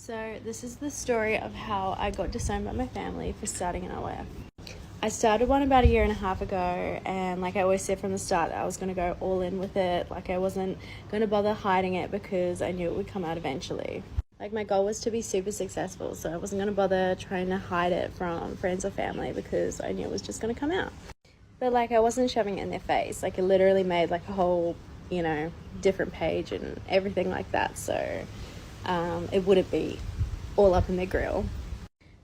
So this is the story of how I got disowned by my family for starting an OF. I started one about a year and a half ago, and like I always said from the start, I was going to go all in with it. Like I wasn't going to bother hiding it because I knew it would come out eventually. Like my goal was to be super successful, so I wasn't going to bother trying to hide it from friends or family because I knew it was just going to come out. But like I wasn't shoving it in their face. Like it literally made like a whole, different page and everything like that. So it wouldn't be all up in their grill.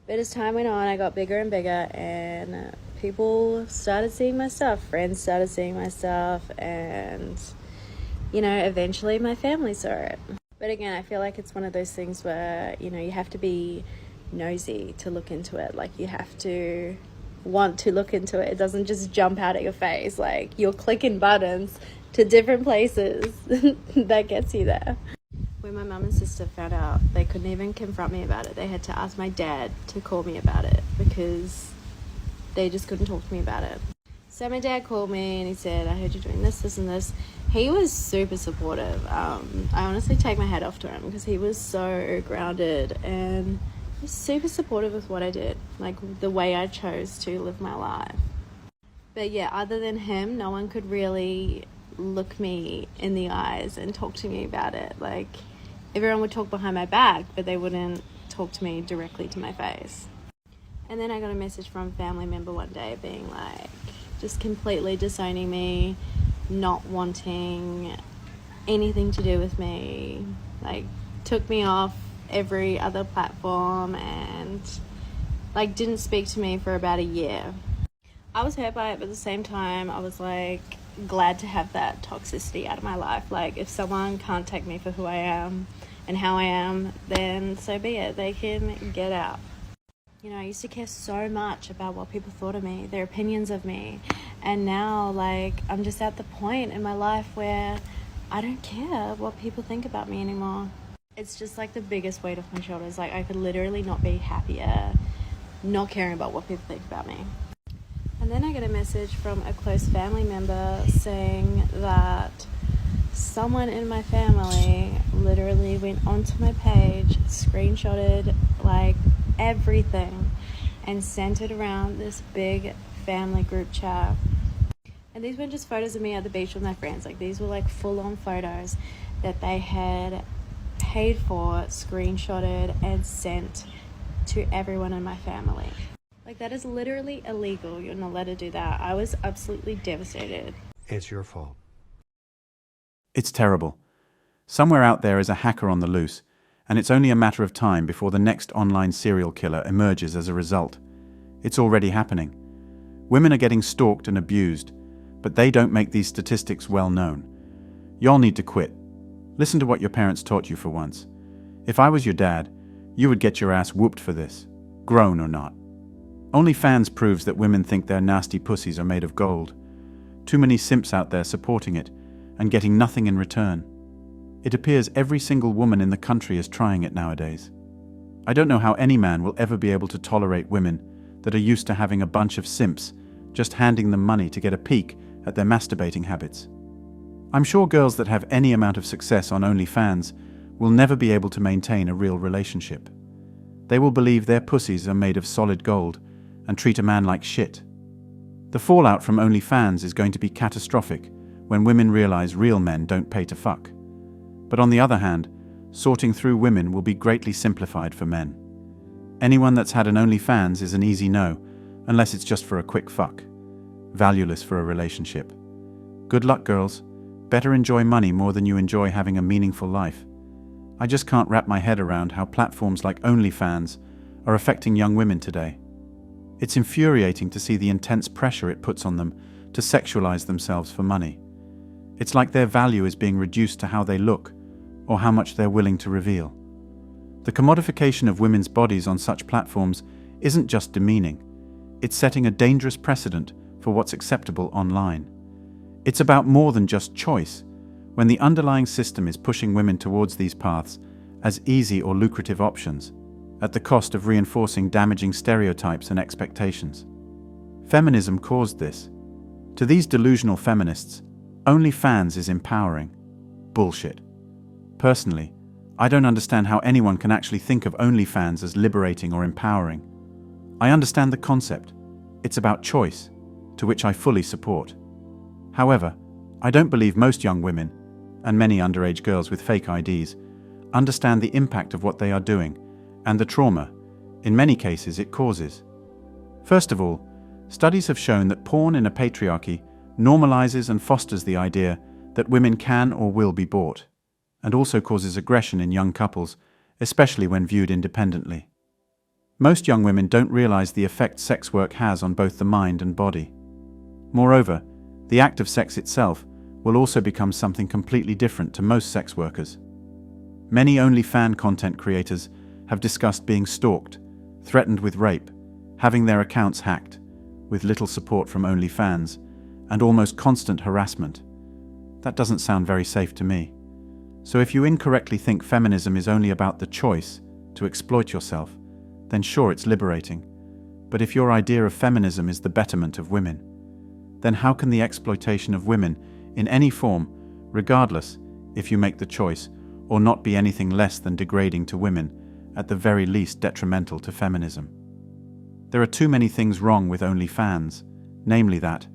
But as time went on, I got bigger and bigger, and people started seeing my stuff. Friends started seeing my stuff, and eventually my family saw it. But again, I feel like it's one of those things where you have to be nosy to look into it. Like you have to want to look into it. It doesn't just jump out at your face. Like you're clicking buttons to different places that gets you there. When my mum and sister found out, they couldn't even confront me about it. They had to ask my dad to call me about it because they just couldn't talk to me about it. So my dad called me and he said, I heard you doing this, this, and this. He was super supportive. I honestly take my hat off to him because he was so grounded and he was super supportive with what I did, like the way I chose to live my life. But yeah, other than him, no one could really look me in the eyes and talk to me about it. Like everyone would talk behind my back, but they wouldn't talk to me directly to my face. And then I got a message from a family member one day being like, just completely disowning me, not wanting anything to do with me, like took me off every other platform and like didn't speak to me for about a year. I was hurt by it, but at the same time I was like glad to have that toxicity out of my life. Like if someone can't take me for who I am and how I am, then so be it. They can get out. I used to care so much about what people thought of me, their opinions of me, and now like I'm just at the point in my life where I don't care what people think about me anymore. It's just like the biggest weight off my shoulders. Like I could literally not be happier not caring about what people think about me. And then I get a message from a close family member saying that someone in my family literally went onto my page, screenshotted like everything and sent it around this big family group chat. And these weren't just photos of me at the beach with my friends. Like these were like full-on photos that they had paid for, screenshotted and sent to everyone in my family. Like that is literally illegal. You're not allowed to do that. I was absolutely devastated. It's your fault. It's terrible. Somewhere out there is a hacker on the loose, and it's only a matter of time before the next online serial killer emerges as a result. It's already happening. Women are getting stalked and abused, but they don't make these statistics well known. Y'all need to quit. Listen to what your parents taught you for once. If I was your dad, you would get your ass whooped for this, grown or not. OnlyFans proves that women think their nasty pussies are made of gold. Too many simps out there supporting it and getting nothing in return. It appears every single woman in the country is trying it nowadays. I don't know how any man will ever be able to tolerate women that are used to having a bunch of simps just handing them money to get a peek at their masturbating habits. I'm sure girls that have any amount of success on OnlyFans will never be able to maintain a real relationship. They will believe their pussies are made of solid gold and treat a man like shit. The fallout from OnlyFans is going to be catastrophic when women realize real men don't pay to fuck. But on the other hand, sorting through women will be greatly simplified for men. Anyone that's had an OnlyFans is an easy no, unless it's just for a quick fuck. Valueless for a relationship. Good luck, girls. Better enjoy money more than you enjoy having a meaningful life. I just can't wrap my head around how platforms like OnlyFans are affecting young women today. It's infuriating to see the intense pressure it puts on them to sexualize themselves for money. It's like their value is being reduced to how they look or how much they're willing to reveal. The commodification of women's bodies on such platforms isn't just demeaning. It's setting a dangerous precedent for what's acceptable online. It's about more than just choice, when the underlying system is pushing women towards these paths as easy or lucrative options, at the cost of reinforcing damaging stereotypes and expectations. Feminism caused this. To these delusional feminists, OnlyFans is empowering. Bullshit. Personally, I don't understand how anyone can actually think of OnlyFans as liberating or empowering. I understand the concept. It's about choice, to which I fully support. However, I don't believe most young women, and many underage girls with fake IDs, understand the impact of what they are doing and the trauma, in many cases, it causes. First of all, studies have shown that porn in a patriarchy normalizes and fosters the idea that women can or will be bought, and also causes aggression in young couples, especially when viewed independently. Most young women don't realize the effect sex work has on both the mind and body. Moreover, the act of sex itself will also become something completely different to most sex workers. Many OnlyFans content creators have discussed being stalked, threatened with rape, having their accounts hacked, with little support from OnlyFans, and almost constant harassment. That doesn't sound very safe to me. So if you incorrectly think feminism is only about the choice to exploit yourself, then sure, it's liberating. But if your idea of feminism is the betterment of women, then how can the exploitation of women in any form, regardless if you make the choice, or not be anything less than degrading to women, at the very least detrimental to feminism? There are too many things wrong with OnlyFans, namely that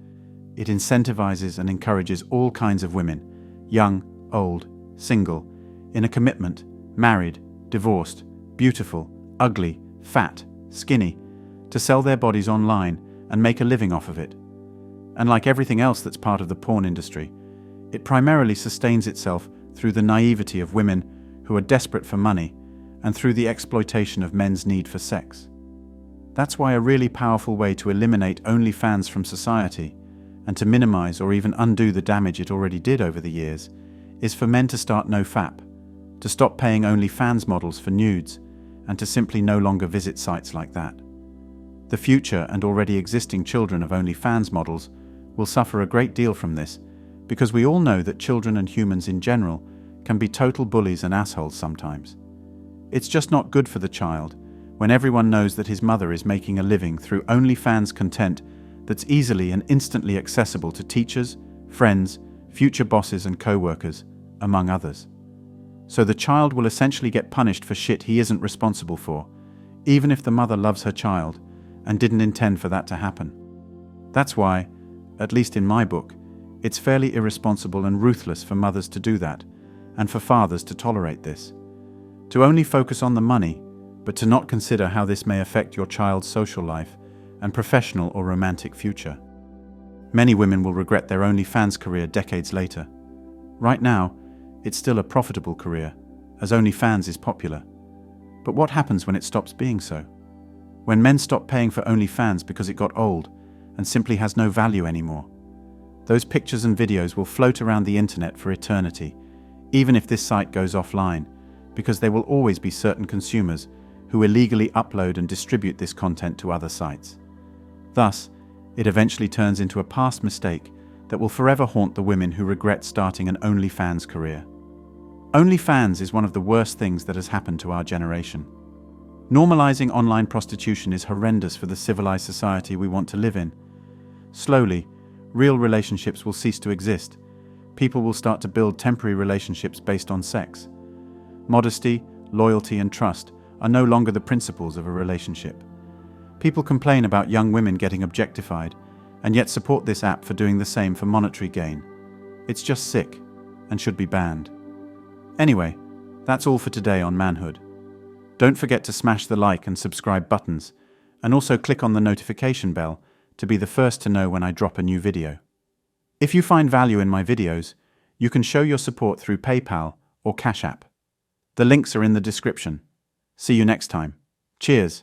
it incentivizes and encourages all kinds of women, young, old, single, in a commitment, married, divorced, beautiful, ugly, fat, skinny, to sell their bodies online and make a living off of it. And like everything else that's part of the porn industry, it primarily sustains itself through the naivety of women who are desperate for money and through the exploitation of men's need for sex. That's why a really powerful way to eliminate OnlyFans from society and to minimize or even undo the damage it already did over the years is for men to start NoFap, to stop paying OnlyFans models for nudes, and to simply no longer visit sites like that. The future and already existing children of OnlyFans models will suffer a great deal from this, because we all know that children and humans in general can be total bullies and assholes sometimes. It's just not good for the child when everyone knows that his mother is making a living through OnlyFans content that's easily and instantly accessible to teachers, friends, future bosses and co-workers, among others. So the child will essentially get punished for shit he isn't responsible for, even if the mother loves her child and didn't intend for that to happen. That's why, at least in my book, it's fairly irresponsible and ruthless for mothers to do that, and for fathers to tolerate this. To only focus on the money, but to not consider how this may affect your child's social life and professional or romantic future. Many women will regret their OnlyFans career decades later. Right now, it's still a profitable career, as OnlyFans is popular. But what happens when it stops being so? When men stop paying for OnlyFans because it got old and simply has no value anymore? Those pictures and videos will float around the internet for eternity, even if this site goes offline, because there will always be certain consumers who illegally upload and distribute this content to other sites. Thus, it eventually turns into a past mistake that will forever haunt the women who regret starting an OnlyFans career. OnlyFans is one of the worst things that has happened to our generation. Normalizing online prostitution is horrendous for the civilized society we want to live in. Slowly, real relationships will cease to exist. People will start to build temporary relationships based on sex. Modesty, loyalty, and trust are no longer the principles of a relationship. People complain about young women getting objectified, and yet support this app for doing the same for monetary gain. It's just sick, and should be banned. Anyway, that's all for today on Manhood. Don't forget to smash the like and subscribe buttons, and also click on the notification bell to be the first to know when I drop a new video. If you find value in my videos, you can show your support through PayPal or Cash App. The links are in the description. See you next time. Cheers.